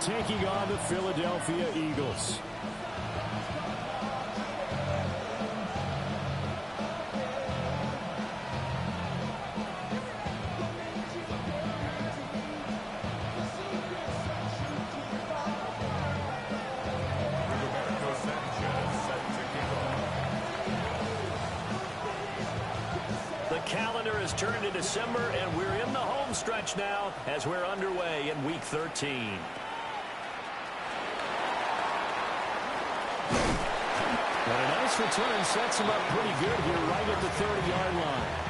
taking on the Philadelphia Eagles. Calendar has turned to December, and we're in the home stretch now as we're underway in Week 13. And a nice return sets him up pretty good here right at the 30-yard line.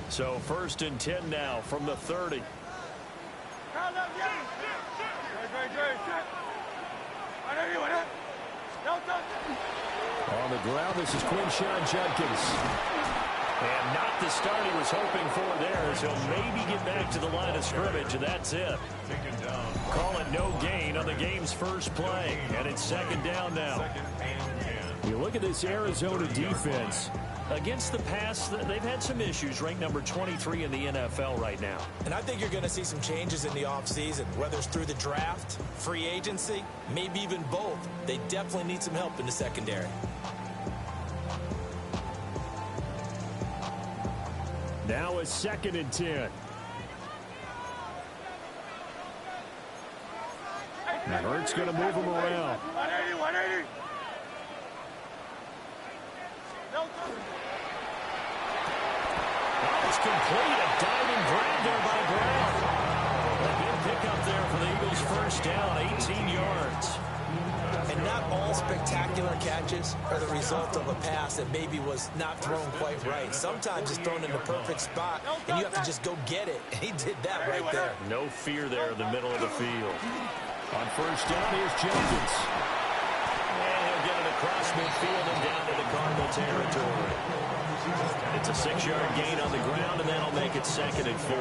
So 1st and 10 now from the 30. On the ground, this is Quinshon Judkins. And not the start he was hoping for there, as he'll maybe get back to the line of scrimmage, and that's it. Call it no gain on the game's first play, and it's 2nd down now. You look at this Arizona defense. Against the pass, they've had some issues, ranked number 23 in the NFL right now. And I think you're going to see some changes in the offseason, whether it's through the draft, free agency, maybe even both. They definitely need some help in the secondary. Now a 2nd and 10. And Hurts going to move him around. It's complete. A diving grab there by Brown. A good pickup there for the Eagles' first down, 18 yards. And not all spectacular catches are the result of a pass that maybe was not thrown quite right. Sometimes it's thrown in the perfect spot, and you have to just go get it. And he did that right there. No fear there in the middle of the field. On 1st down, here's Jenkins. And he'll get it across midfield and down to the Cardinal territory. It's a 6-yard gain on the ground, and that'll make it 2nd and 4.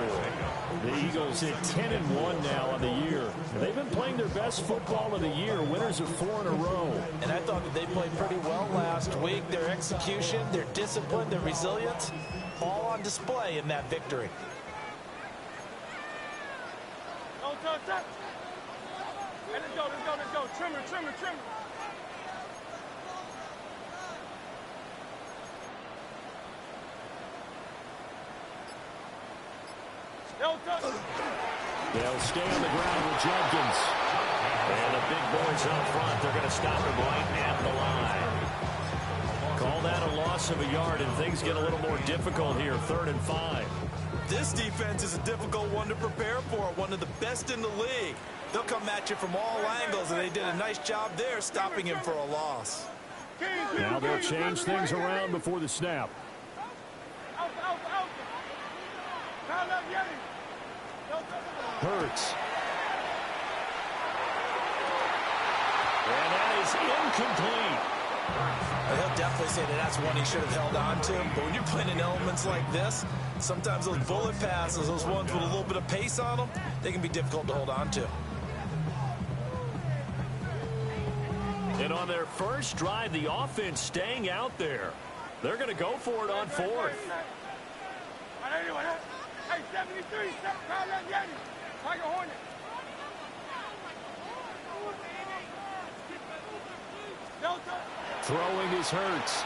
The Eagles at 10-1 now on the year. They've been playing their best football of the year, winners of 4 in a row. And I thought that they played pretty well last week. Their execution, their discipline, their resilience, all on display in that victory. Let's go. Trimmer. They'll stay on the ground with Judkins. And the big boys up front, they're going to stop him right at the line. Call that a loss of a yard, and things get a little more difficult here, 3rd and 5. This defense is a difficult one to prepare for, one of the best in the league. They'll come at you from all angles, and they did a nice job there stopping him for a loss. Now they'll change things around before the snap. Hurts. And that is incomplete. He'll definitely say that that's one he should have held on to. But when you're playing in elements like this, sometimes those bullet passes, those ones with a little bit of pace on them, they can be difficult to hold on to. And on their first drive, the offense staying out there. They're going to go for it on 4th. Hey, 73, Tiger Hornet. Throwing is Hurts.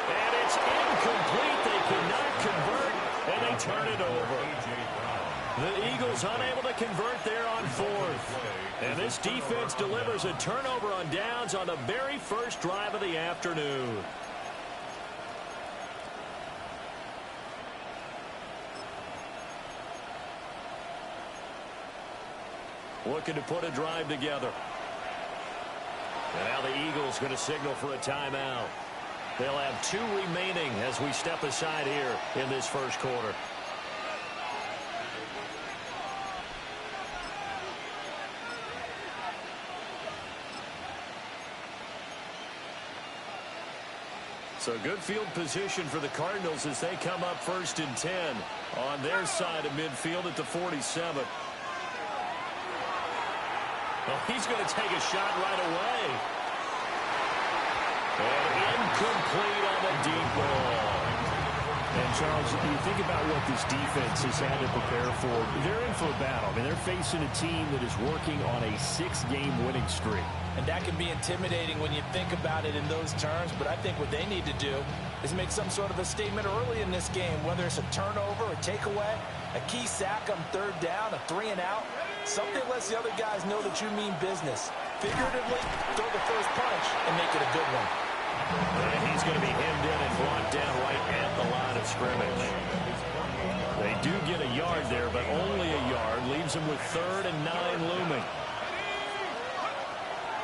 And it's incomplete. They cannot convert, and they turn it over. The Eagles unable to convert there on 4th. And this defense delivers a turnover on downs on the very first drive of the afternoon. Looking to put a drive together. And now the Eagles going to signal for a timeout. They'll have 2 remaining as we step aside here in this first quarter. So good field position for the Cardinals as they come up 1st and 10 on their side of midfield at the 47. Well, he's going to take a shot right away. And incomplete on the deep ball. And, Charles, you think about what this defense has had to prepare for. They're in for a battle. I mean, they're facing a team that is working on a 6-game winning streak. And that can be intimidating when you think about it in those terms. But I think what they need to do is make some sort of a statement early in this game, whether it's a turnover, a takeaway, a key sack on third down, a 3-and-out. Something lets the other guys know that you mean business. Figuratively, throw the first punch and make it a good one. And he's going to be hemmed in and brought down right at the line of scrimmage. They do get a yard there, but only a yard. Leaves him with 3rd and 9 looming.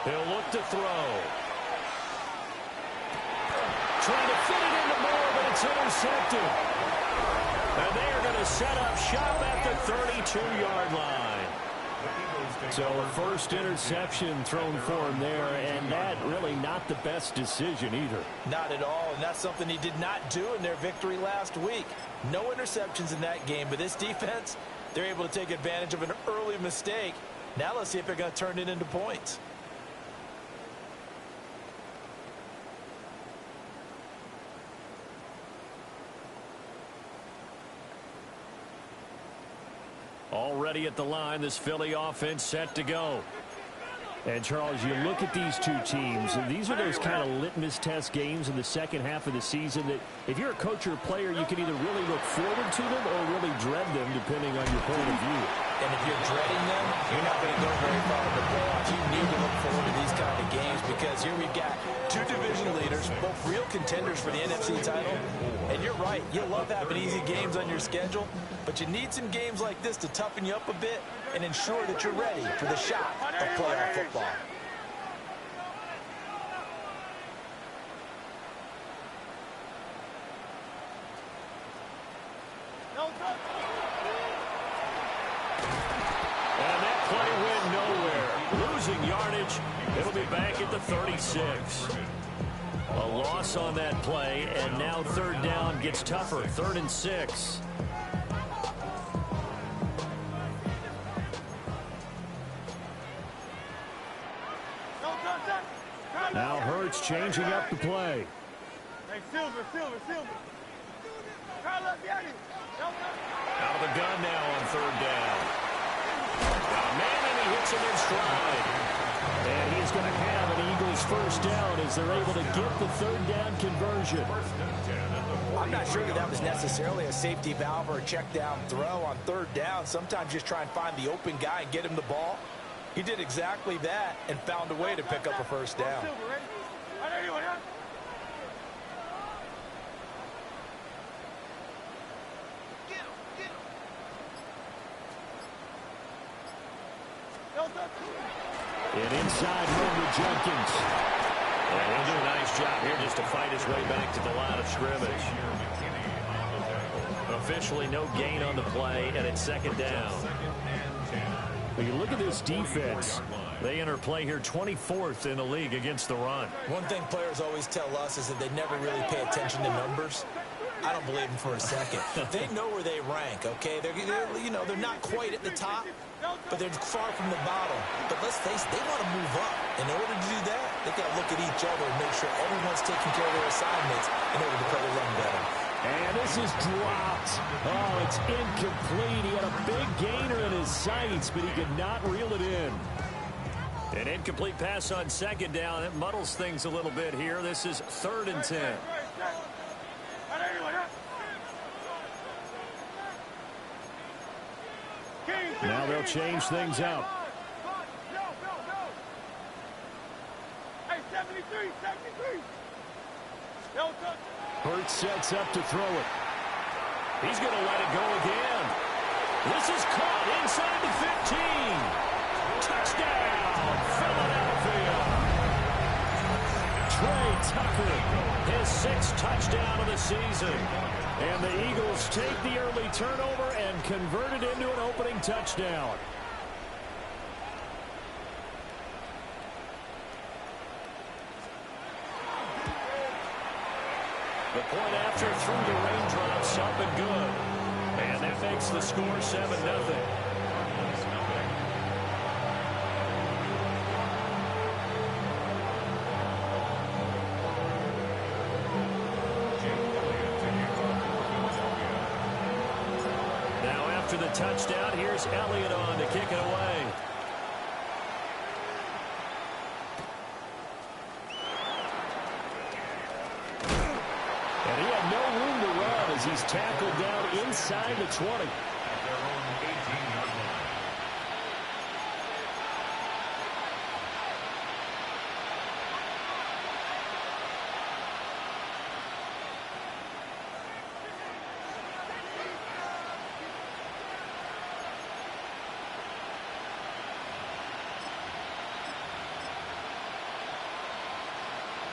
He'll look to throw. Trying to fit it into Moore, but it's intercepted. And they are going to set up shop at the 32-yard line. So a first interception thrown for him there, and that really not the best decision either. Not at all, and that's something he did not do in their victory last week. No interceptions in that game, but this defense, they're able to take advantage of an early mistake. Now let's see if they're going to turn it into points. Already at the line, this Philly offense set to go. And, Charles, you look at these two teams, and these are those kind of litmus test games in the second half of the season that if you're a coach or a player, you can either really look forward to them or really dread them, depending on your point of view. And if you're dreading them, you're not going to go very far in the playoffs. You need to look forward to these kind of games because here we've got two division leaders, both real contenders for the NFC title. And you're right, you love having easy games on your schedule, but you need some games like this to toughen you up a bit and ensure that you're ready for the shock of playoff football. And that play went nowhere. Losing yardage. It'll be back at the 36. A loss on that play, and now 3rd down gets tougher. 3rd and 6. Now Hurts changing up the play. Hey, Silver. Out of the gun now on 3rd down. Man, and he hits him in stride. And he's going to have an Eagles first down as they're able to get the 3rd down conversion. I'm not sure that was necessarily a safety valve or a check down throw on 3rd down. Sometimes just try and find the open guy and get him the ball. He did exactly that and found a way to pick up a first down. And inside move to Jenkins. And he'll do a nice job here just to fight his way back to the line of scrimmage. Officially no gain on the play, and it's 2nd down. When you look at this defense, They enter play here 24th in the league against the run. One thing players always tell us is that they never really pay attention to numbers. I don't believe them for a second. They know where they rank, okay? They're not quite at the top, but they're far from the bottom. But let's face it, they want to move up. In order to do that, they got to look at each other and make sure everyone's taking care of their assignments in order to play the run better. And this is dropped. Oh, it's incomplete. He had a big gainer in his sights, but he could not reel it in. An incomplete pass on second down. It muddles things a little bit here. This is 3rd and 10. Now they'll change things up. Hey, 73. Hurts sets up to throw it. He's going to let it go again. This is caught inside the 15. Touchdown, Philadelphia. Trey Tucker, His 6th touchdown of the season. and the Eagles take the early turnover and convert it into an opening touchdown. The point after through the raindrops, up and good. And that makes the score 7-0. touchdown. Here's Elliott on to kick it away. And he had no room to run as he's tackled down inside the 20.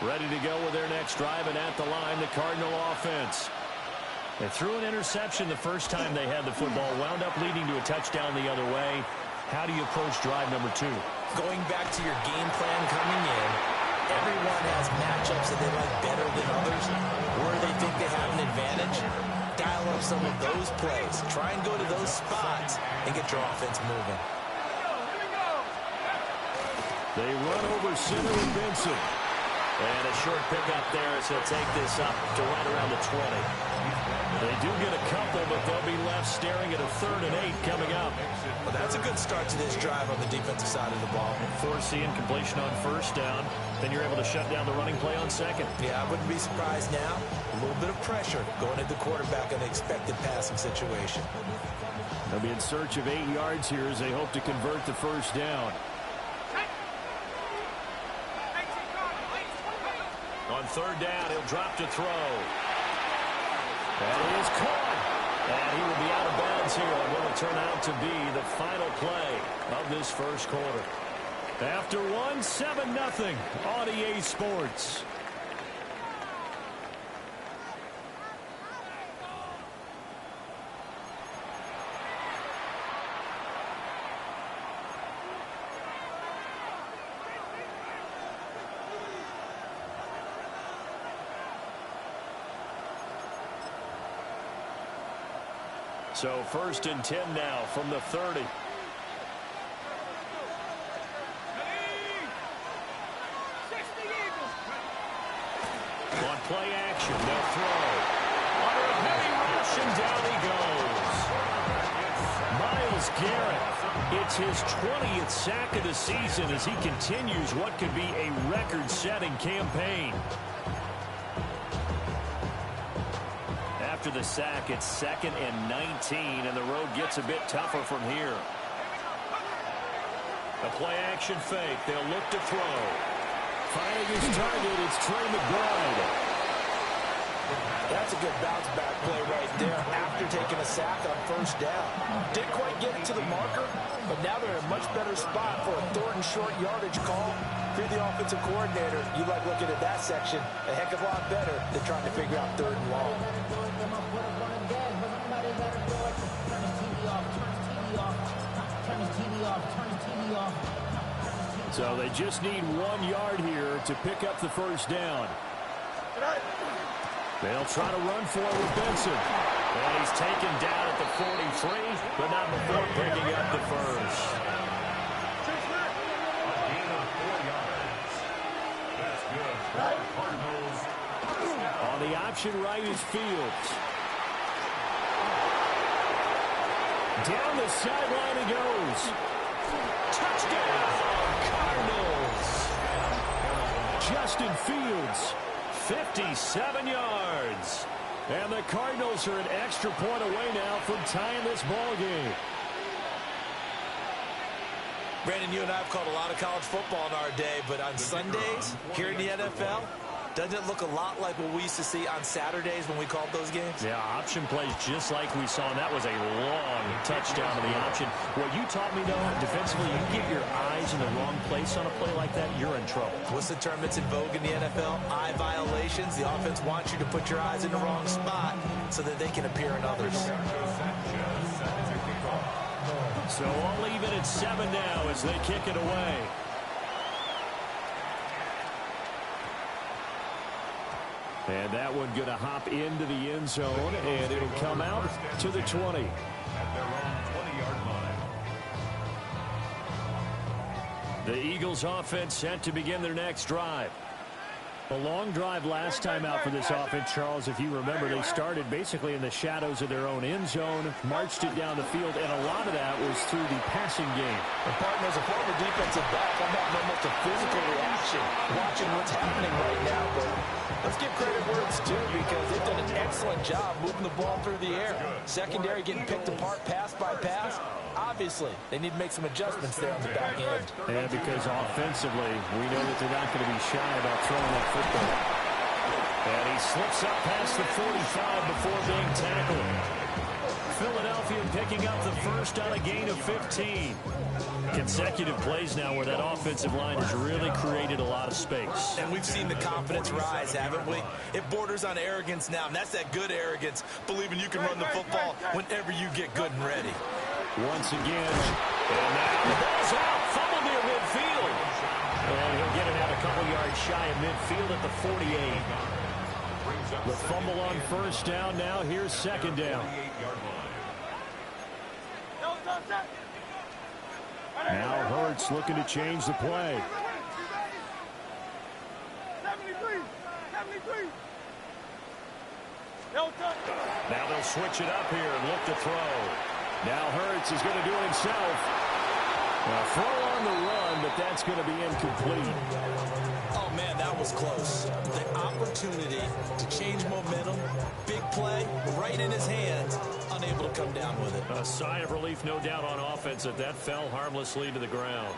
Ready to go with their next drive, and at the line, the Cardinal offense. They threw an interception the first time they had the football, wound up leading to a touchdown the other way. How do you approach drive number 2? Going back to your game plan coming in, everyone has matchups that they like better than others. Where they think they have an advantage, dial up some of those plays. Try and go to those spots and get your offense moving. They run over center with Benson. And a short pickup there as he'll take this up to right around the 20. They do get a couple, but they'll be left staring at a 3rd and 8 coming up. Well, that's a good start to this drive on the defensive side of the ball. Forcing completion on 1st down. Then you're able to shut down the running play on 2nd. Yeah, I wouldn't be surprised now. A little bit of pressure going at the quarterback in the expected passing situation. They'll be in search of 8 yards here as they hope to convert the 1st down. On 3rd down, he'll drop to throw. That is caught. And he will be out of bounds here on what will turn out to be the final play of this 1st quarter. After 7-0 on EA Sports. So 1st and 10 now from the 30. On play action, they'll throw. Under a heavy rush, and down he goes. Myles Garrett, it's his 20th sack of the season as he continues what could be a record-setting campaign. After the sack, it's 2nd and 19, and the road gets a bit tougher from here. A play-action fake. They'll look to throw. Finding his target, it's Trey McBride. That's a good bounce-back play right there after taking a sack on 1st down. Didn't quite get it to the marker, but now they're in a much better spot for a 3rd and short yardage call. If you're the offensive coordinator, you like looking at that section a heck of a lot better than trying to figure out 3rd and long. So they just need 1 yard here to pick up the 1st down. They'll try to run for it with Benson. And he's taken down at the 43, but not before picking up the 1st. On the option right is Fields. Down the sideline he goes. Touchdown, Cardinals. Justin Fields. 57 yards. And the Cardinals are an extra point away now from tying this ball game. Brandon, you and I have called a lot of college football in our day, but on Sundays here in the NFL, doesn't it look a lot like what we used to see on Saturdays when we called those games? Yeah, option plays just like we saw, and that was a long touchdown to the option. What you taught me, though, defensively, you get your eyes in the wrong place on a play like that, you're in trouble. What's the term that's in vogue in the NFL? Eye violations. The offense wants you to put your eyes in the wrong spot so that they can appear in others. So all even at 7 now as they kick it away. And that one going to hop into the end zone, and it'll come out to the 20. At their own 20-yard line. The Eagles offense set to begin their next drive. A long drive last time out for this offense, Charles. If you remember, they started basically in the shadows of their own end zone, marched it down the field, and a lot of that was through the passing game. And partner, as a former defensive back, I'm having almost a physical reaction watching what's happening right now. But let's give credit where it's due, because they've done an excellent job moving the ball through the air. Secondary getting picked apart pass by pass. Obviously, they need to make some adjustments there on the back end. Yeah, because offensively, we know that they're not going to be shy about throwing that football. And he slips up past the 45 before being tackled. Philadelphia picking up the first on a gain of 15. Consecutive plays now where that offensive line has really created a lot of space. And we've seen the confidence rise, haven't we? It borders on arrogance now, and that's that good arrogance, believing you can run the football whenever you get good and ready. Once again, and now the ball's out. Fumble near midfield. And he'll get it out a couple yards shy of midfield at the 48. The fumble on first down. Now here's second down. Now Hurts looking to change the play. 73. Now they'll switch it up here and look to throw. Now Hurts is going to do it himself. A throw on the run, but that's going to be incomplete. Oh, man, that was close. The opportunity to change momentum, big play, right in his hands, unable to come down with it. A sigh of relief, no doubt, on offense that fell harmlessly to the ground.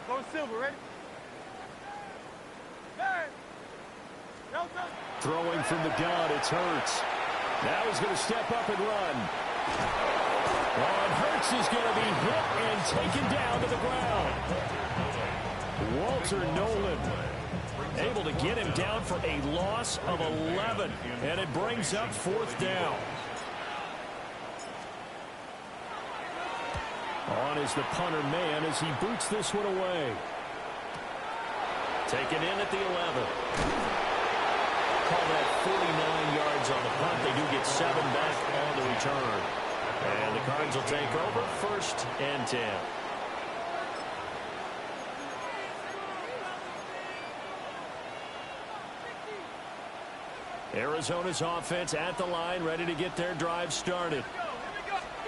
Go Silver, ready? Throwing from the gun, it's Hurts. Now he's going to step up and run. And Hurts is going to be hit and taken down to the ground. Walter Nolan able to get him down for a loss of 11. And it brings up fourth down. On is the punter man as he boots this one away. Taken in at the 11. Call that 49 yards on the punt. They do get 7 back on the return. And the Cards will take over, 1st and 10. Arizona's offense at the line, ready to get their drive started.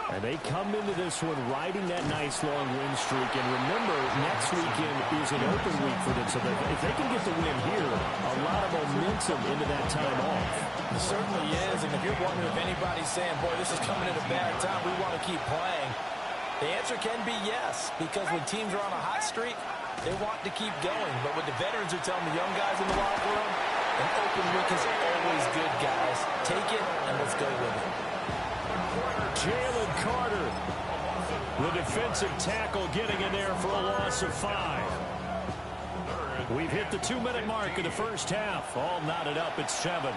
And they come into this one riding that nice long win streak. And remember, next weekend is an open week for them. So if they can get the win here, a lot of momentum into that time off. It certainly is. And if you're wondering if anybody's saying, boy, this is coming at a bad time, we want to keep playing, the answer can be yes. Because when teams are on a hot streak, they want to keep going. But what the veterans are telling the young guys in the locker room, an open week is always good, guys. Take it and let's go with it. Jalen Carter, the defensive tackle, getting in there for a loss of 5. We've hit the 2-minute mark of the first half. All knotted up at 7.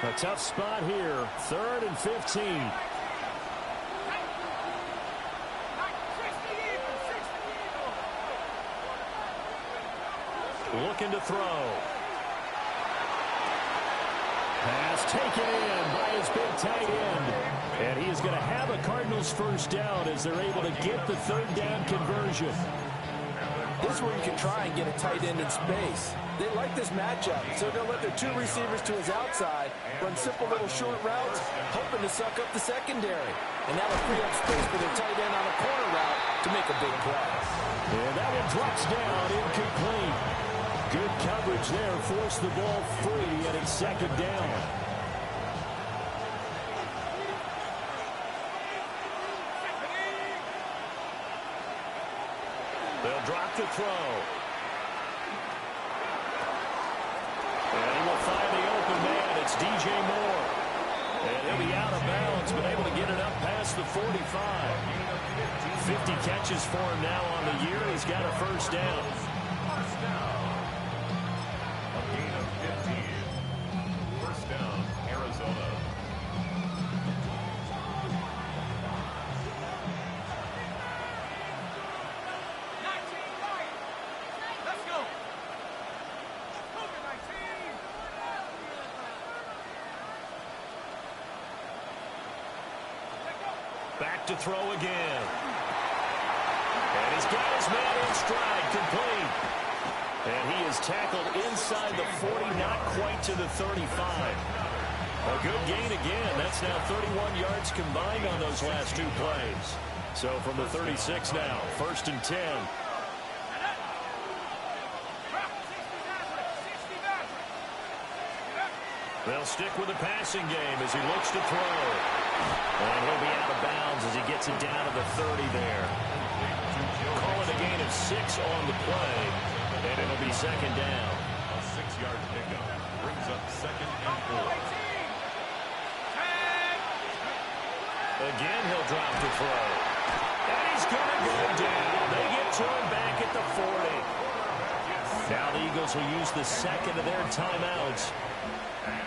A tough spot here. 3rd and 15. Looking to throw. Pass taken in by his big tight end. And he is going to have a Cardinals first down as they're able to get the 3rd down conversion. This is where you can try and get a tight end in space. They like this matchup, so they'll let their 2 receivers to his outside run simple little short routes, hoping to suck up the secondary. And that'll free up space for their tight end on a corner route to make a big play. And that one drops down, incomplete. Good coverage there, forced the ball free, and it's 2nd down. They'll drop the throw. And he will find the open man. It's DJ Moore. And he'll be out of bounds, but able to get it up past the 45. 50 catches for him now on the year. He's got a first down. A gain of 15. First down, Arizona. Back to throw again. And he's got his man in stride, complete. And he is tackled inside the 40, not quite to the 35. A good gain again. That's now 31 yards combined on those last two plays. So from the 36 now, 1st and 10. They'll stick with the passing game as he looks to throw. And he'll be out of bounds as he gets it down to the 30 there. Call it a gain of 6 on the play, and it'll be 2nd down. A 6-yard pickup brings up 2nd and 4. Again, he'll drop to throw. And he's going to go down. They get to him back at the 40. Now the Eagles will use the 2nd of their timeouts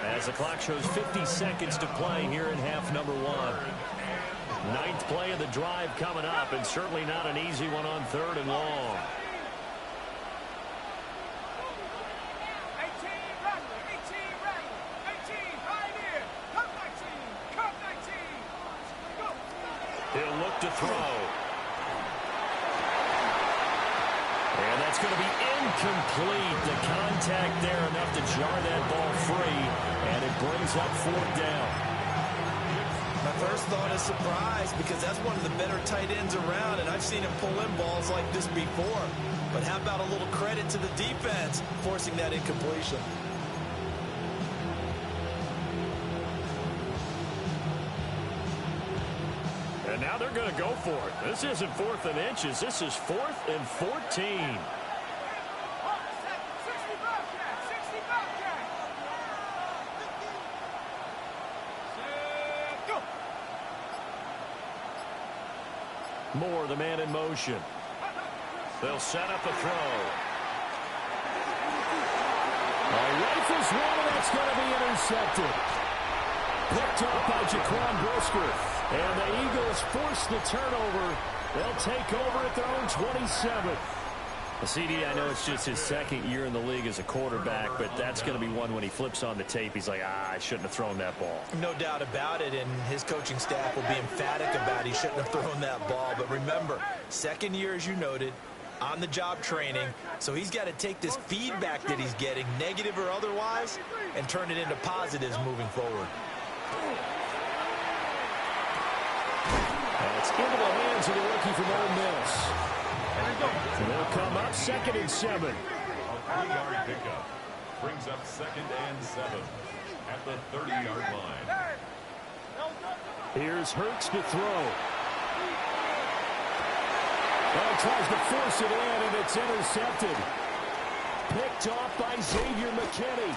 as the clock shows 50 seconds to play here in half number 1. 9th play of the drive coming up, and certainly not an easy one on 3rd and long. He'll look to throw. And that's going to be incomplete. The contact there enough to jar that ball free, and it brings up 4th down. My first thought is surprise, because that's one of the better tight ends around, and I've seen him pull in balls like this before. But how about a little credit to the defense forcing that incompletion? And now they're going to go for it. This isn't 4th and inches. This is 4th and 14. Moore, the man in motion. They'll set up a throw. Rifles one, and that's going to be intercepted. Picked up by Jaquan Brisker. And the Eagles force the turnover. They'll take over at their own 27. CD, I know it's just his 2nd year in the league as a quarterback, but that's going to be one when he flips on the tape. He's like, I shouldn't have thrown that ball. No doubt about it, and his coaching staff will be emphatic about he shouldn't have thrown that ball. But remember, 2nd year, as you noted, on-the-job training, so he's got to take this feedback that he's getting, negative or otherwise, and turn it into positives moving forward. It's into the hands of the rookie from Ole Miss. They'll come up 2nd and 7. A 3-yard pickup brings up 2nd and 7 at the 30-yard line. Here's Hurts to throw. Well, tries to force it in, and it's intercepted. Picked off by Xavier McKinney.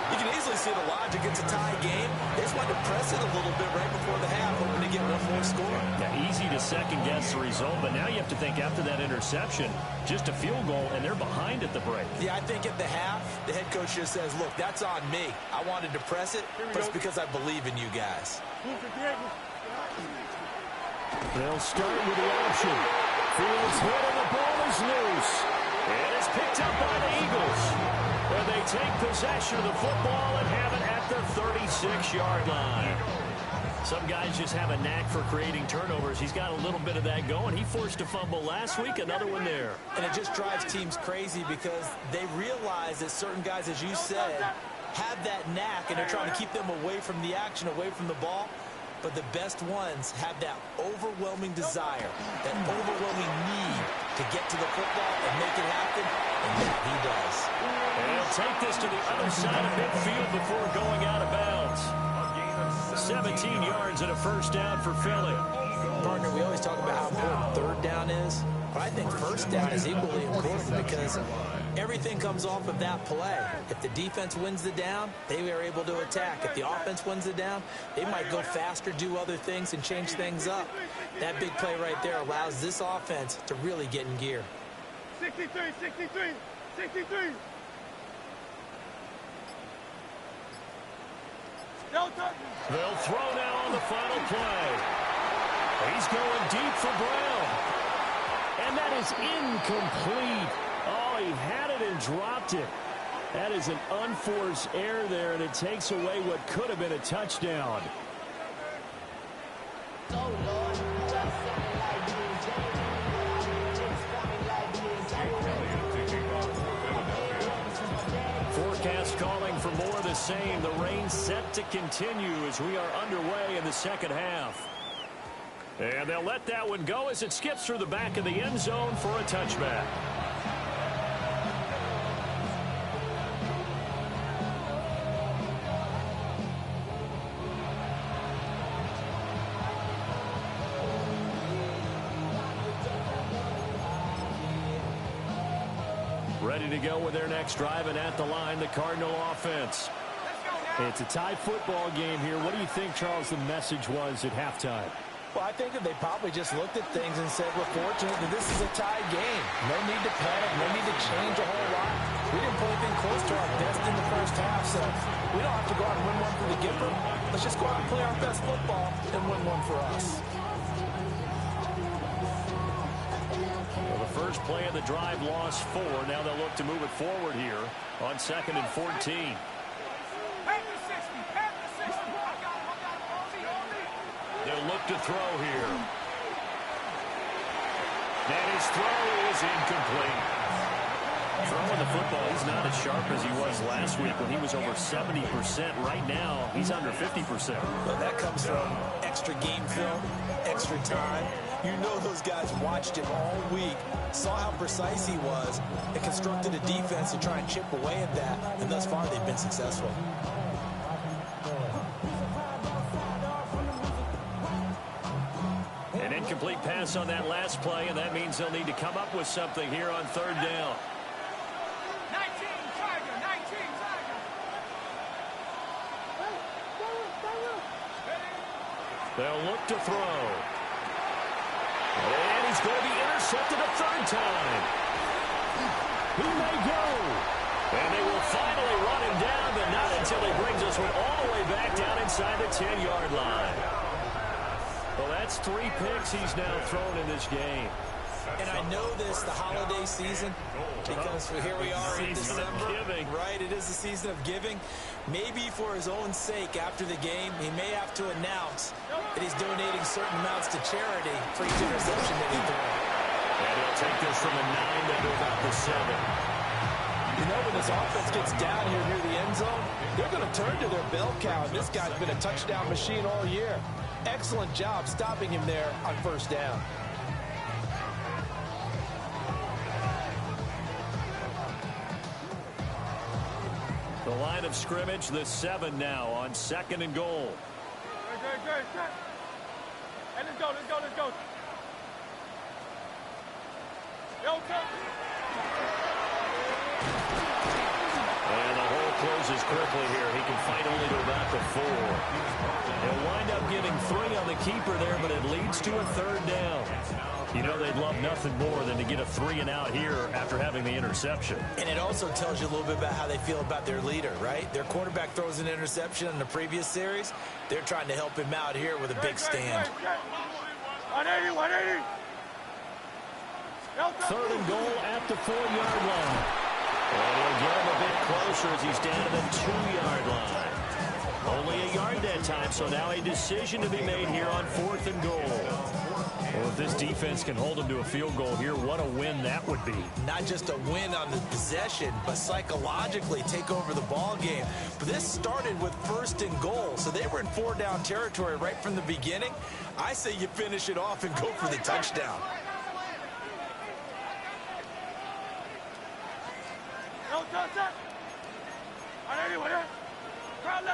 You can easily see the logic. It's a tie game. They just wanted to press it a little bit right before the half, hoping to get one more score. Yeah, easy to second-guess the result, but now you have to think after that interception, just a field goal, and they're behind at the break. Yeah, I think at the half, the head coach just says, look, that's on me. I wanted to press it, but it's because I believe in you guys. They'll start with the option. Fields hit, and the ball is loose. And it's picked up by the Eagles. And they take possession of the football and have it at the 36-yard line. Some guys just have a knack for creating turnovers. He's got a little bit of that going. He forced a fumble last week, another one there. And it just drives teams crazy because they realize that certain guys, as you said, have that knack, and they're trying to keep them away from the action, away from the ball. But the best ones have that overwhelming desire, that overwhelming need to get to the football and make it happen, and that he does. And he'll take this to the other side of midfield before going out of bounds. 17 yards and a 1st down for Philly. Partner, we always talk about how important 3rd down is, but I think 1st down is equally important because everything comes off of that play. If the defense wins the down, they are able to attack. If the offense wins the down, they might go faster, do other things, and change things up. That big play right there allows this offense to really get in gear. 63, 63, 63. They'll throw now on the final play. He's going deep for Brown. And that is incomplete. Oh, he had it and dropped it. That is an unforced error there, and it takes away what could have been a touchdown. Oh, Lord. the same. The rain set to continue as we are underway in the second half. And they'll let that one go as it skips through the back of the end zone for a touchback. Ready to go with their next drive, and at the line, the Cardinal offense. It's a tie football game here. What do you think, Charles, the message was at halftime? Well, I think that they probably just looked at things and said, we're fortunate that this is a tie game. No need to panic. No need to change a whole lot. We didn't play anything close to our best in the first half, so we don't have to go out and win one for the Gipper. Let's just go out and play our best football and win one for us. Well, the first play of the drive lost 4. Now they'll look to move it forward here on 2nd and 14. They'll look to throw here. And his throw is incomplete. Throwing the football, he's not as sharp as he was last week when he was over 70%. Right now, he's under 50%. Well, that comes from extra game film, extra time. You know those guys watched him all week, saw how precise he was, and constructed a defense to try and chip away at that. And thus far, they've been successful. An incomplete pass on that last play, and that means they'll need to come up with something here on 3rd down. 19, Tiger, 19, Tiger. They'll look to throw. And he's going to be intercepted a 3rd time. He may go. And they will finally run him down, but not until he brings us one all the way back down inside the 10-yard line. Well, that's 3 picks he's now thrown in this game. And I know this, the holiday season, because here we are in December. Right, it is the season of giving. Maybe for his own sake, after the game, he may have to announce that he's donating certain amounts to charity for each interception that he throws. And he'll take this from a 9 down to about the 7. You know, when this offense gets down here near the end zone, they're going to turn to their bell cow. And this guy's been a touchdown machine all year. Excellent job stopping him there on 1st down. The line of scrimmage, the 7 now on 2nd and goal. Good. Hey, let's go. Yo, coach. And the hole closes quickly here. He can fight only to about the 4. He'll wind up getting 3 on the keeper there, but it leads to a 3rd down. You know they'd love nothing more than to get a 3 and out here after having the interception. And it also tells you a little bit about how they feel about their leader, right? Their quarterback throws an interception in the previous series. They're trying to help him out here with a big stand. 180. 3rd and goal at the 4-yard line. And he'll get him a bit closer as he's down to the 2-yard line. Only a yard that time, so now a decision to be made here on 4th and goal. Well, if this defense can hold them to a field goal here, what a win that would be. Not just a win on the possession, but psychologically take over the ball game. But this started with 1st and goal, so they were in 4-down territory right from the beginning. I say you finish it off and go for the touchdown.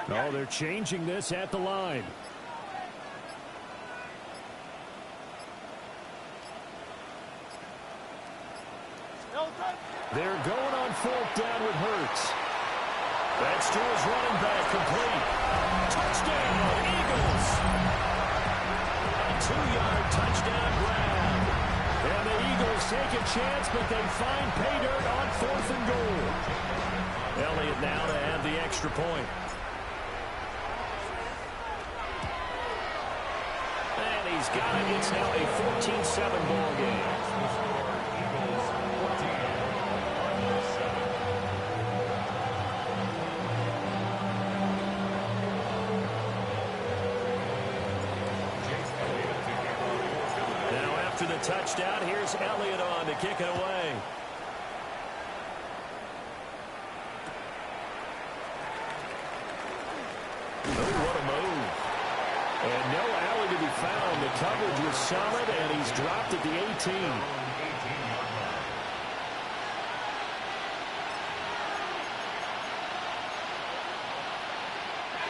Oh, they're changing this at the line. They're going on 4th down with Hurts. That's to his running back, complete. Touchdown, Eagles. A 2-yard touchdown grab. And the Eagles take a chance, but they find pay dirt on 4th and goal. Elliott now to add the extra point. And he's got it. It's now a 14-7 ball game. After the touchdown, here's Elliott on to kick it away. coverage was solid, and he's dropped at the 18.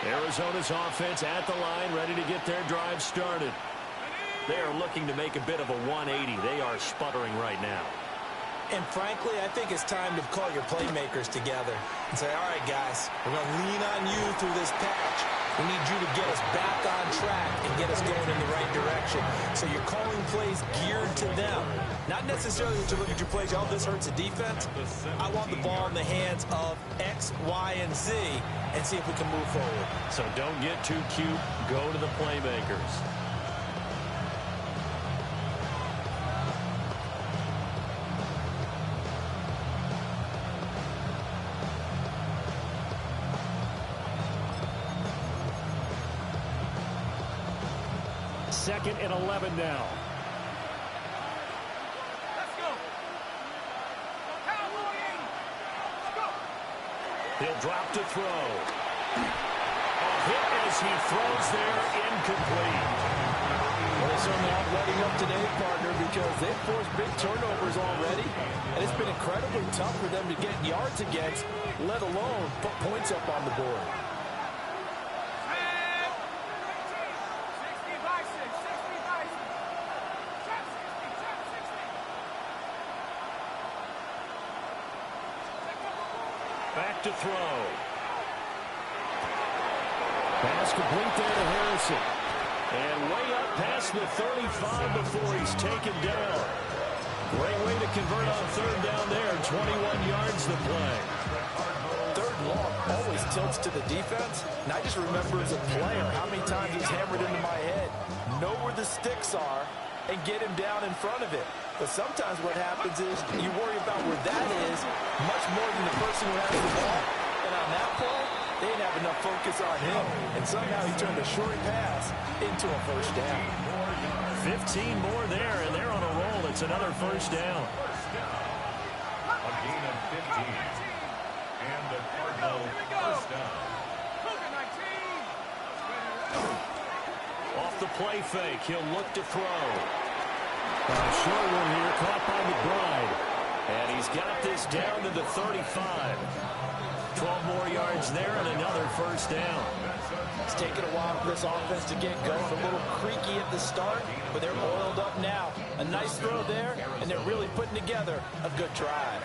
Arizona's offense at the line, ready to get their drive started. They are looking to make a bit of a 180. They are sputtering right now. And frankly, I think it's time to call your playmakers together and say, all right, guys, we're going to lean on you through this patch. We need you to get us back on track and get us going in the right direction. So you're calling plays geared to them. Not necessarily that you look at your plays, oh, this hurts the defense. I want the ball in the hands of X, Y, and Z and see if we can move forward. So don't get too cute. Go to the playmakers. Second and 11 now. Let's go. Let's go. He'll drop to throw. A hit as he throws there, incomplete. Well, they certainly aren't letting up today, partner, because they've forced big turnovers already, and it's been incredibly tough for them to get yards against, let alone put points up on the board. Back to throw. Pass complete there to Harrison. And way up past the 35 before he's taken down. Great way to convert on third down there. 21 yards to play. Third and long always tilts to the defense. And I just remember as a player how many times he's hammered into my head. Know where the sticks are and get him down in front of it. But sometimes what happens is you worry about where that is much more than the person who has the ball. And on that play, they didn't have enough focus on him. And somehow he turned a short pass into a first down. 15 more there, and they're on a roll. It's another first down. A gain of 15. And the Cardinal first down. Off the play fake, he'll look to throw. Short one here, caught by McBride. And he's got this down to the 35. 12 more yards there and another first down. It's taken a while for this offense to get going. A little creaky at the start, but they're oiled up now. A nice throw there, and they're really putting together a good drive.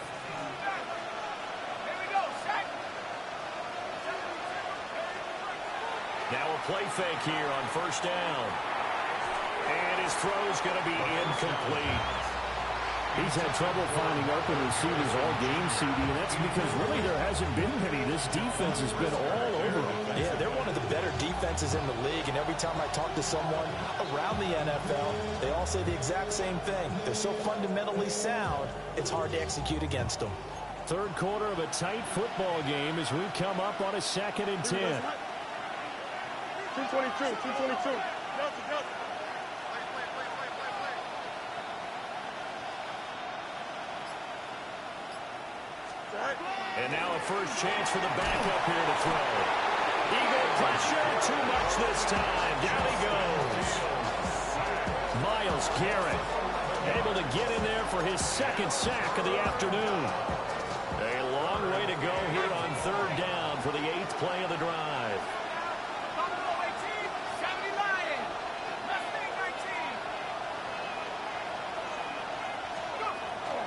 Now a play fake here on first down. And his throw's going to be incomplete. He's had trouble finding open receivers all game, CD, and that's because really there hasn't been many. This defense has been all over them. Yeah, they're one of the better defenses in the league, and every time I talk to someone around the NFL, they all say the exact same thing. They're so fundamentally sound, it's hard to execute against them. Third quarter of a tight football game as we come up on a 2nd and 10. 222, 222. And now a first chance for the backup here to throw. Eagle pressure, too much this time. Down he goes. Myles Garrett able to get in there for his second sack of the afternoon. A long way to go here on third down for the 8th play of the drive.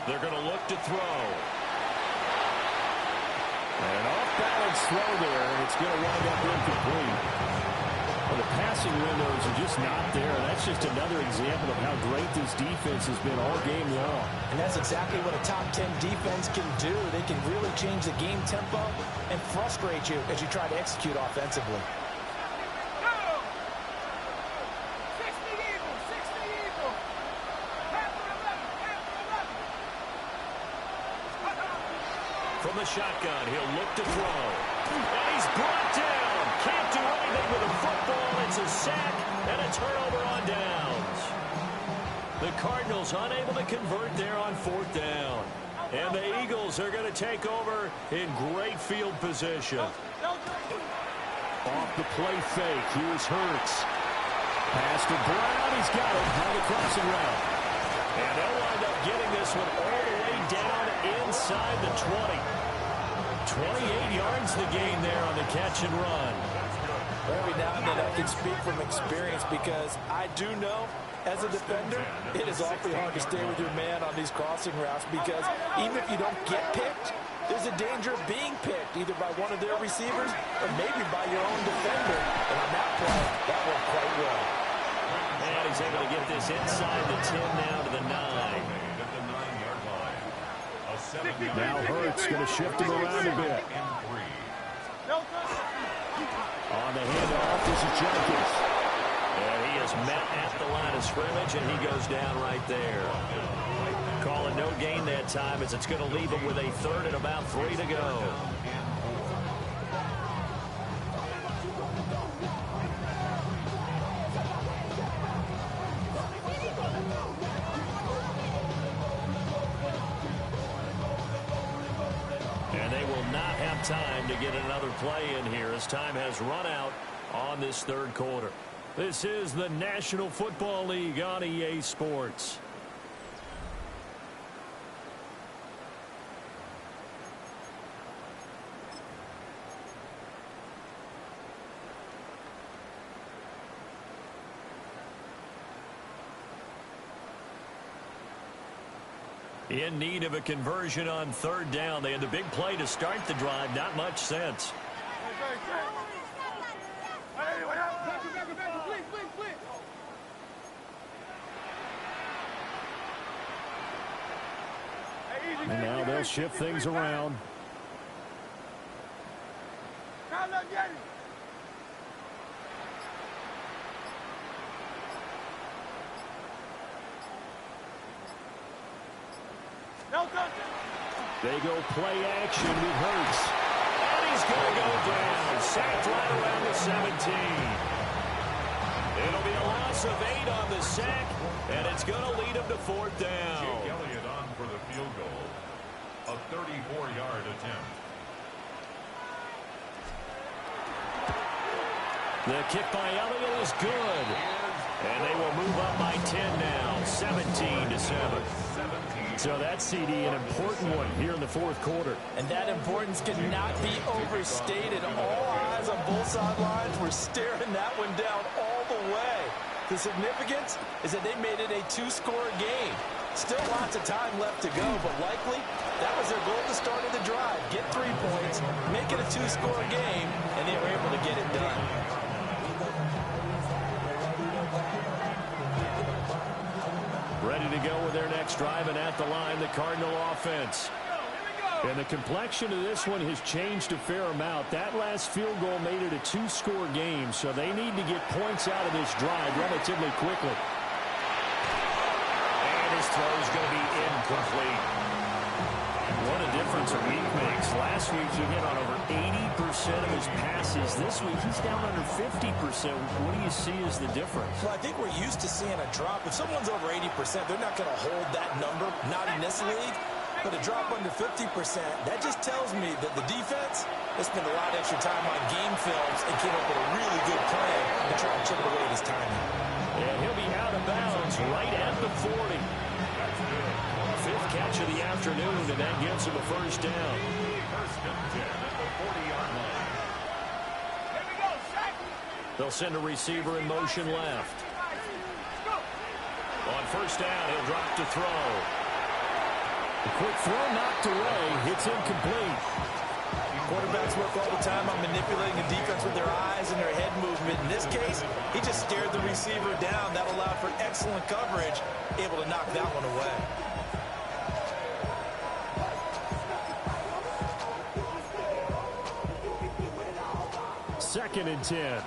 They're going to look to throw. An off-balance throw there, and it's going to wind up incomplete. Well, the passing windows are just not there. That's just another example of how great this defense has been all game long. And that's exactly what a top 10 defense can do. They can really change the game tempo and frustrate you as you try to execute offensively. From the shotgun, he'll look to throw. And he's brought down. Can't do anything with a football. It's a sack and a turnover on downs. The Cardinals unable to convert there on 4th down. And the Eagles are going to take over in great field position. Off the play fake, here's Hurts. Pass to Brown. He's got it on the crossing route. And they'll wind up getting this one all the way down inside the 20. 28 yards the gain there on the catch and run. Every now and then I can speak from experience because I do know as a defender it is awfully hard to stay with your man on these crossing routes because even if you don't get picked, there's a danger of being picked either by one of their receivers or maybe by your own defender. And on that play, that worked quite well. And he's able to get this inside the 10 now to the 9. Now Hurts going to shift him around a bit. On the handoff, this is Jenkins. And he is met at the line of scrimmage, and he goes down right there. Calling no gain that time as it's going to leave him with a third and about 3 to go. Time to get another play in here as time has run out on this third quarter. This is the National Football League on EA Sports. In need of a conversion on third down. They had the big play to start the drive. Not much sense. And now they'll shift things around. They go play action with Hurts. And he's going to go down. Sacked right around the 17. It'll be a loss of 8 on the sack, and it's going to lead him to fourth down. Jake Elliott on for the field goal. A 34-yard attempt. The kick by Elliott is good. And they will move up by 10 now, 17-7. So that CD, an important one here in the fourth quarter. And that importance cannot be overstated. All eyes on both sidelines were staring that one down all the way. The significance is that they made it a 2-score game. Still lots of time left to go, but likely that was their goal to start of the drive. Get 3 points, make it a 2-score game, and they were able to get it done. Ready to go with their next drive, and at the line, the Cardinal offense. And the complexion of this one has changed a fair amount. That last field goal made it a 2-score game, so they need to get points out of this drive relatively quickly. And his throw is going to be incomplete. What a difference a week makes. Last week he hit on over 80% of his passes. This week he's down under 50%. What do you see as the difference? Well, I think we're used to seeing a drop. If someone's over 80%, they're not going to hold that number, not in this league. But a drop under 50%, that just tells me that the defense has spent a lot of extra time on game films and came up with a really good plan to try to chip it away this time. And he'll be out of bounds right at the 40. Fifth catch of the afternoon, and that gives him a first down. First and 10 at the 40-yard line. They'll send a receiver in motion left. On first down, he'll drop to throw. The quick throw knocked away. It's incomplete. Quarterbacks work all the time on manipulating the defense with their eyes and their head movement. In this case, he just stared the receiver down. That allowed for excellent coverage, able to knock that one away. Second and 10.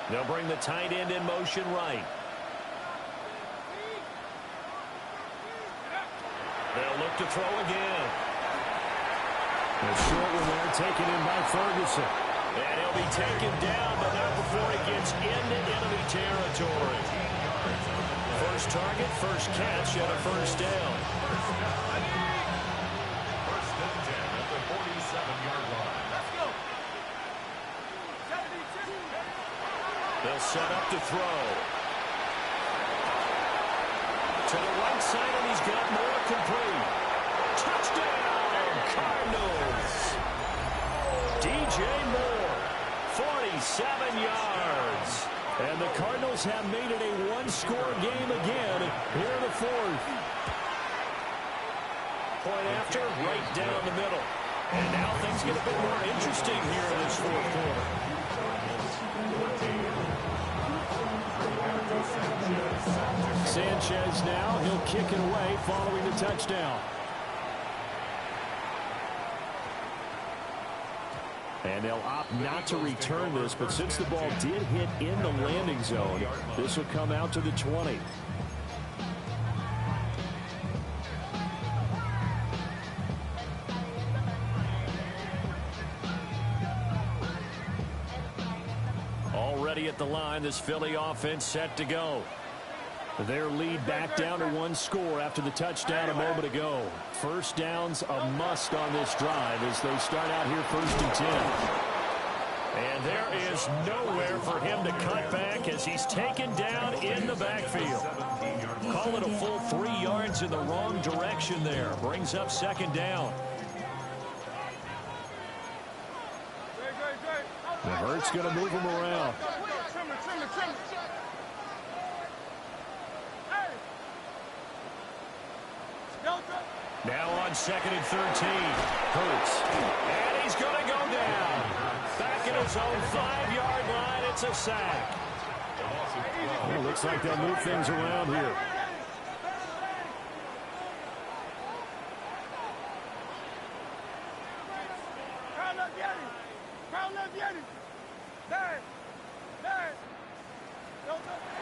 They'll bring the tight end in motion right. They'll look to throw again. A short one there, taken in by Ferguson. And he'll be taken down, but not before he gets into enemy territory. First target, first catch, and a first down. First and 10 at the 47-yard line. Let's go. They'll set up to throw. To the right side, and he's got more complete. Touchdown, Cardinals. DJ Moore, 47 yards. And the Cardinals have made it a one-score game again here in the fourth. Point after, right down the middle. And now things get a bit more interesting here in this fourth quarter. Sanchez now, he'll kick it away following the touchdown. And they'll opt not to return this, but since the ball did hit in the landing zone, this will come out to the 20. Already at the line, this Philly offense set to go. Their lead back down to one score after the touchdown a moment ago. First down's a must on this drive as they start out here first and 10. And there is nowhere for him to cut back as he's taken down in the backfield. Call it a full 3 yards in the wrong direction there. Brings up second down. And Hurts going to move him around. Now on second and 13. Hurts. And he's going to go down. Back at his own 5-yard line. It's a sack. Well, looks like they'll move things around here.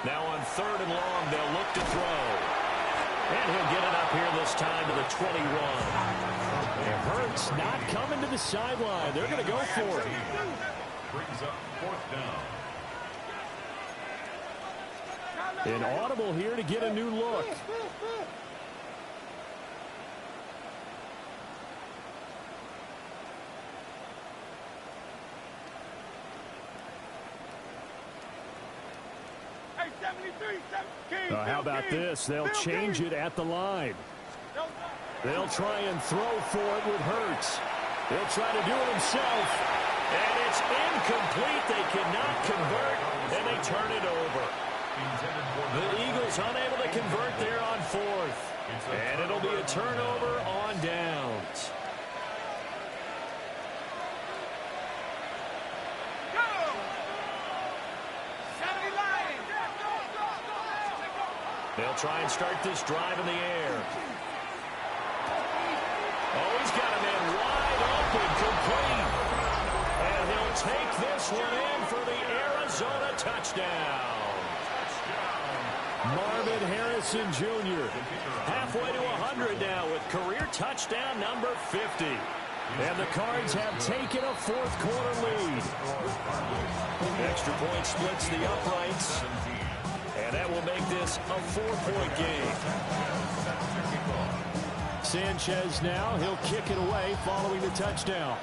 Now on third and long, they'll look to throw. And he'll get it up here this time to the 21. And Hurts not coming to the sideline. They're going to go for it. Brings up fourth down. An audible here to get a new look. How about this? They'll change it at the line. They'll try and throw for it with Hurts. He'll try to do it himself. And it's incomplete. They cannot convert, and they turn it over. The Eagles unable to convert there on fourth. And it'll be a turnover on downs. They'll try and start this drive in the air. Oh, he's got a man wide open, complete. And he'll take this one in for the Arizona touchdown. Marvin Harrison Jr. Halfway to 100 now with career touchdown number 50. And the Cards have taken a fourth quarter lead. Extra point splits the uprights. And that will make this a 4-point game. Sanchez now, he'll kick it away following the touchdown.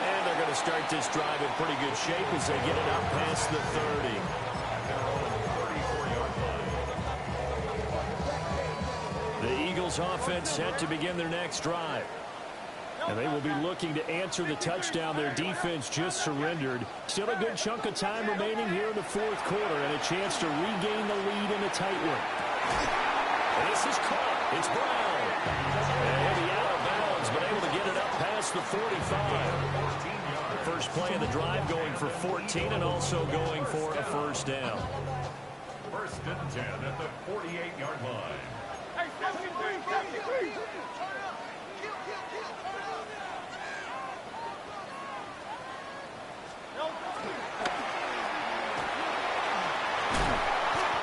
And they're going to start this drive in pretty good shape as they get it up past the 30. The Eagles offense set to begin their next drive. And they will be looking to answer the touchdown their defense just surrendered. Still a good chunk of time remaining here in the fourth quarter and a chance to regain the lead in a tight one. This is caught. It's Brown. And he'll be out of bounds, but able to get it up past the 45. First play of the drive going for 14 and also going for a first down. First and 10 at the 48-yard line. Hey, 73.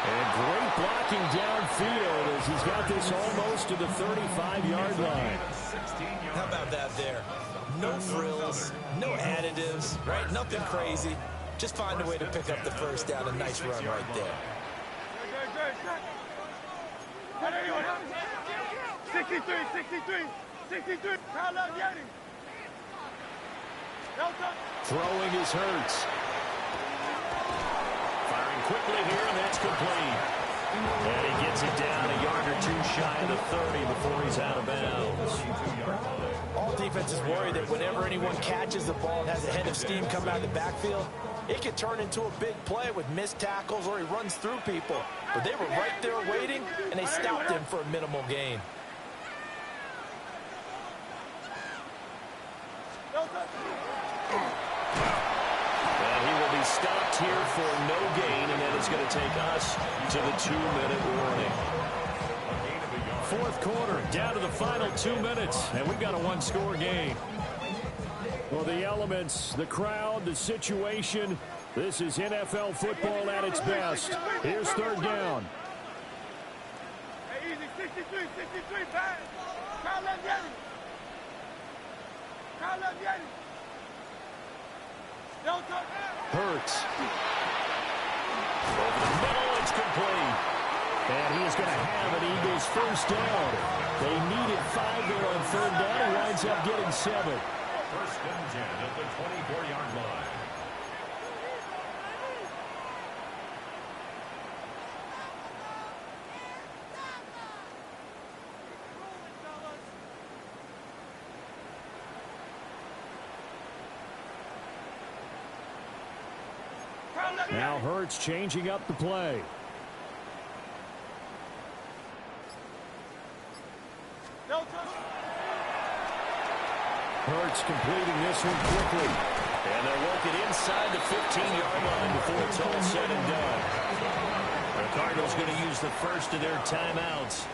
And great blocking downfield as he's got this almost to the 35-yard line. How about that there? No frills, no additives, right? Nothing crazy. Just find a way to pick up the first down. A nice run right there. 63. Throwing is Hurts. Firing quickly here, and that's complete. And he gets it down a yard or two shy of the 30 before he's out of bounds. All defenses worry that whenever anyone catches the ball and has a head of steam come out of the backfield, it could turn into a big play with missed tackles or he runs through people. But they were right there waiting, and they stopped him for a minimal gain. And he will be stopped here for no gain, and that is going to take us to the 2-minute warning. Fourth quarter, down to the final 2 minutes, and we've got a one-score game. Well, the elements, the crowd, the situation, this is NFL football at its best. Here's third down. Hey, easy, 63, pass. Crowd left Yeti. Hurts. Over the middle, it's complete. And he is going to have an Eagles first down. They needed 5 there on third down. He winds up getting 7. First and 10 at the 24-yard line. Now Hurts changing up the play. Hurts completing this one quickly. And they'll work it inside the 15-yard line before it's all said and done. The Cardinals going to use the first of their timeouts.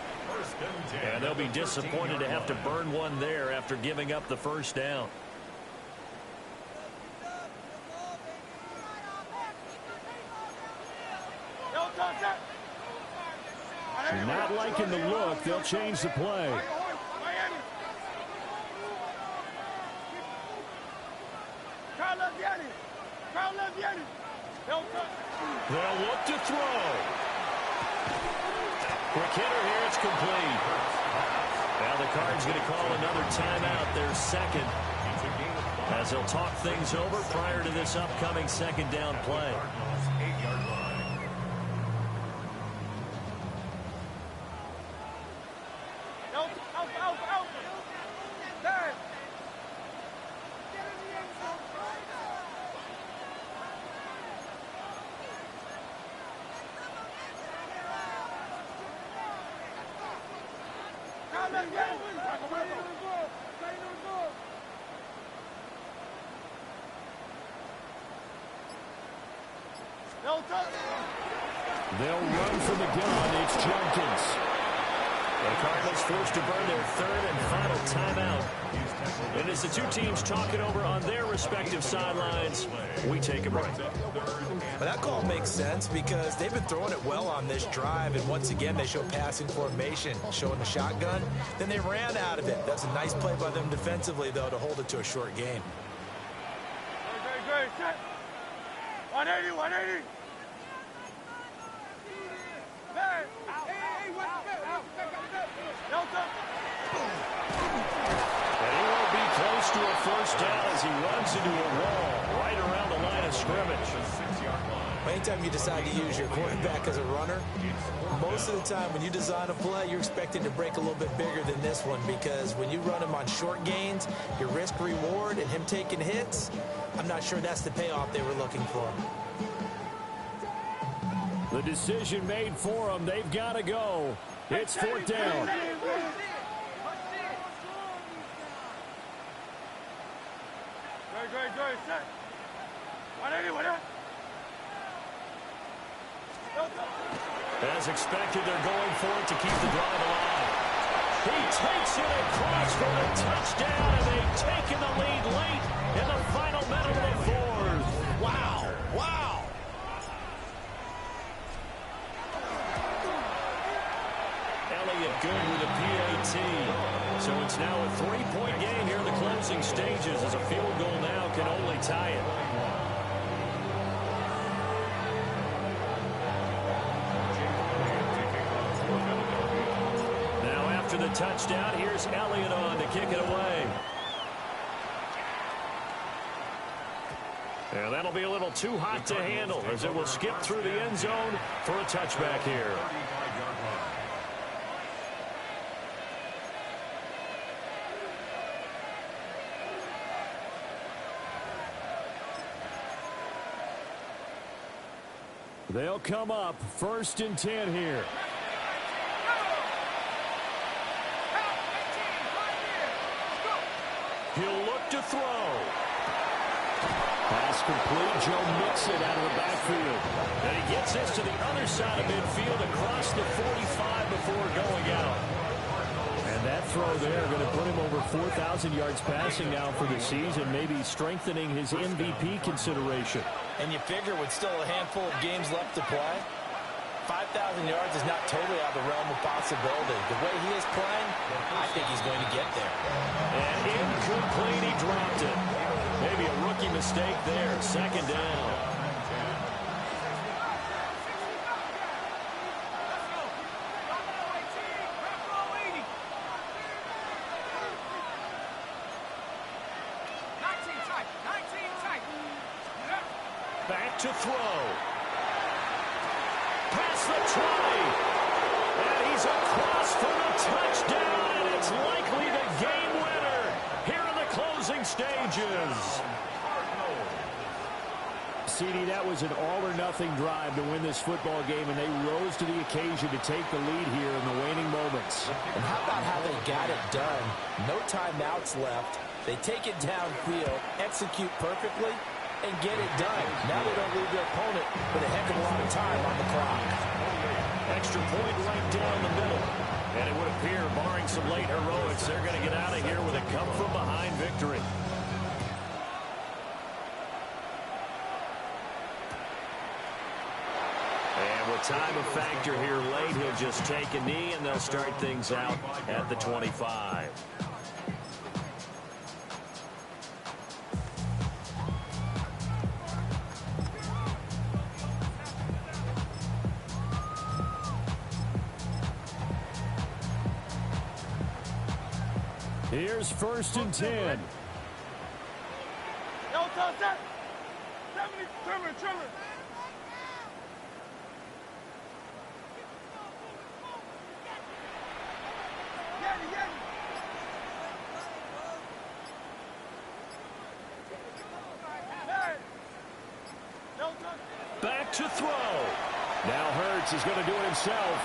And they'll be disappointed to have to burn one there after giving up the first down. Not liking the look. They'll change the play. They'll look to throw. Quick hitter here. It's complete. Now the Cards going to call another timeout, their second, as they'll talk things over prior to this upcoming second down play. They'll run from the gun. It's Jenkins. The Cardinals forced to burn their third and final timeout. And as the two teams talk it over on their respective sidelines, we take a break. But that call makes sense because they've been throwing it well on this drive, and once again they show passing formation, showing the shotgun. Then they ran out of it. That's a nice play by them defensively, though, to hold it to a short gain. Great. 180. And he won't be close to a first down as he runs into a wall right around the line of scrimmage. Anytime you decide to use your quarterback as a runner, most of the time when you design a play, you're expecting to break a little bit bigger than this one, because when you run him on short gains, your risk-reward and him taking hits, I'm not sure that's the payoff they were looking for. The decision made for them. They've got to go. It's fourth down. Great. Set. 180. As expected, they're going for it to keep the drive alive. He takes it across for a touchdown, and they've taken the lead late in the final minute of the fourth. Wow. it good with a PAT. So it's now a 3-point game here in the closing stages, as a field goal now can only tie it. Now after the touchdown, here's Elliott on to kick it away. And that'll be a little too hot to handle, as it will skip through the end zone for a touchback here. They'll come up 1st and 10 here. He'll look to throw. Pass complete. Joe Mixon out of the backfield. And he gets this to the other side of midfield across the 45 before going out. And that throw there going to put him over 4,000 yards passing now for the season, maybe strengthening his MVP consideration. And you figure with still a handful of games left to play, 5,000 yards is not totally out of the realm of possibility. The way he is playing, I think he's going to get there. And incomplete, he dropped it. Maybe a rookie mistake there. 2nd down. Back to throw. Past the 20. And he's across for the touchdown, and it's likely the game winner here in the closing stages. CD, that was an all-or-nothing drive to win this football game, and they rose to the occasion to take the lead here in the waning moments. And how about how they got it done? No timeouts left. They take it downfield, execute perfectly, and get it done. Now they don't leave their opponent with a heck of a lot of time on the clock. Extra point right down the middle. And it would appear, barring some late heroics, they're going to get out of here with a come-from-behind victory. And with time a factor here late, he'll just take a knee, and they'll start things out at the 25. Here's 1st and 10. Yo, toss that. 70, trimmer. Back to throw. Now Hurts is going to do it himself.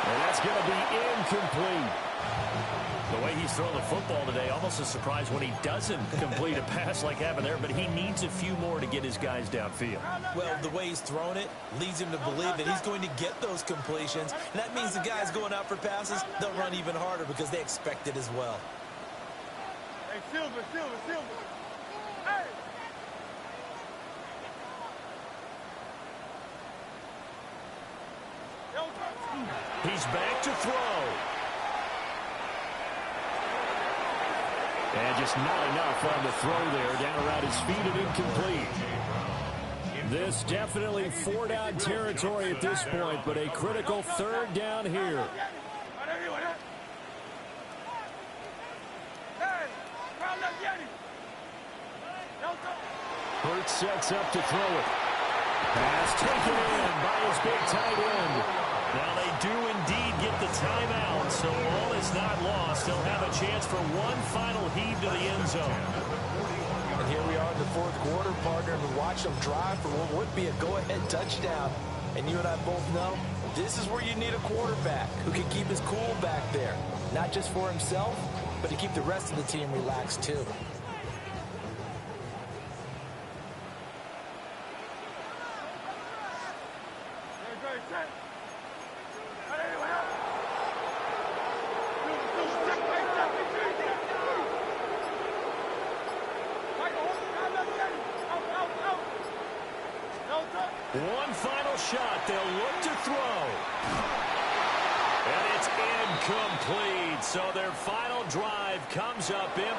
And that's going to be incomplete. The way he's throwing the football today, almost a surprise when he doesn't complete a pass like happened there, but he needs a few more to get his guys downfield. Well, the way he's thrown it leads him to believe that he's going to get those completions. And that means the guys going out for passes, they'll run even harder because they expect it as well. Hey, Silver. Hey! He's back to throw. And just not enough on the throw there. Down around his feet and incomplete. This definitely 4-down territory at this point, but a critical 3rd down here. Hurts sets up to throw it. Pass taken in by his big tight end. Now they do indeed get the timeout, so all is not lost. They'll have a chance for one final heave to the end zone. And here we are in the 4th quarter, partner, and watch them drive for what would be a go-ahead touchdown. And you and I both know this is where you need a quarterback who can keep his cool back there. Not just for himself, but to keep the rest of the team relaxed too. One final shot. They'll look to throw. And It's incomplete. So their final drive comes up empty.